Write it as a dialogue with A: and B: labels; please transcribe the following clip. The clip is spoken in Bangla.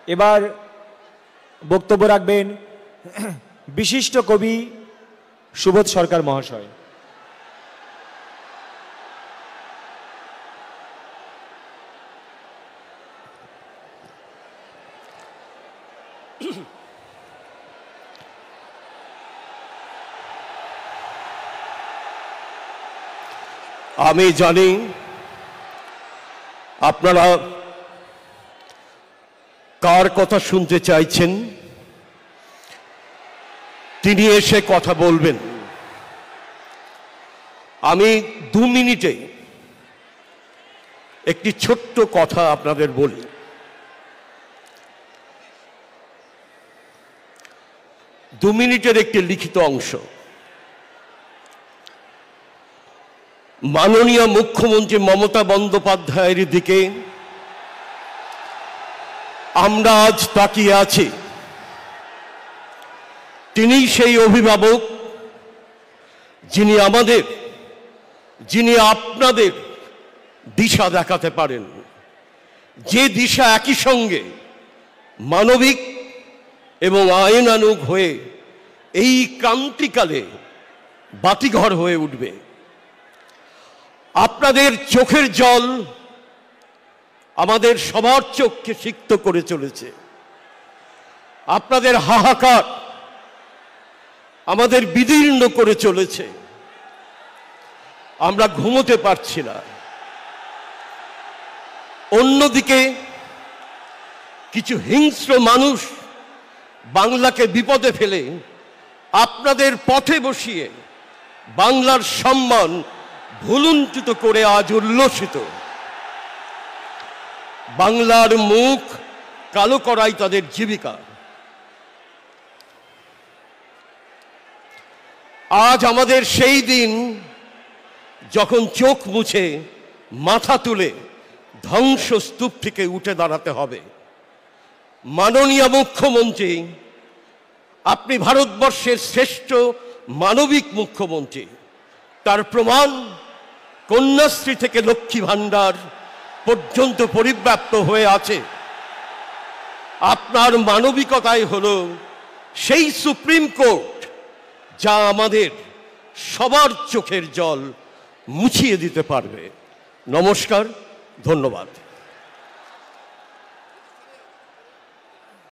A: এবার বক্তব্য রাখবেন বিশিষ্ট কবি সুবোধ সরকার মহাশয়।
B: আমি জানি আপনারা কার কথা শুনতে চাইছেন, তিনি এসে কথা বলবেন। আমি 2 মিনিটে একটি ছোট্ট কথা আপনাদের বলি। দু মিনিটের একটি লিখিত অংশ। মাননীয় মুখ্যমন্ত্রী মমতা বন্দ্যোপাধ্যায়ের দিকে আমরা আজ তাকিয়ে আছি। তিনি সেই অভিভাবক যিনি আপনাদের দিশা দেখাতে পারেন, যে দিশা একই সঙ্গে মানবিক এবং আইনানুগ হয়ে এই ক্রান্তিকালে বাতিঘর হয়ে উঠবে। আপনাদের চোখের জল আমাদের সবার চোখকে সিক্ত করে চলেছে। আপনাদের হাহাকার আমাদের বিদীর্ণ করে চলেছে। আমরা ঘুমোতে পারছি না। অন্যদিকে কিছু হিংস্র মানুষ বাংলাকে বিপদে ফেলে আপনাদের পথে বসিয়ে বাংলার সম্মান ভুলুণ্ঠিত করে আজ উল্লসিত। বাংলার মুখ কালো করাই তাদের জীবিকা। আজ আমাদের সেই দিন যখন চোখ মুছে মাথা তুলে ধ্বংসস্তূপ থেকে উঠে দাঁড়াতে হবে। মাননীয় মুখ্যমন্ত্রী, আপনি ভারতবর্ষের শ্রেষ্ঠ মানবিক মুখ্যমন্ত্রী। তার প্রমাণ কন্যাশ্রী থেকে লক্ষ্মী ভাণ্ডার পর্যন্ত পরিব্যাপ্ত হয়ে আছে। আপনার মানবিকতাই হলো সেই সুপ্রিম কোর্ট যা আমাদের সবার চোখের জল মুছিয়ে দিতে পারবে। নমস্কার, ধন্যবাদ।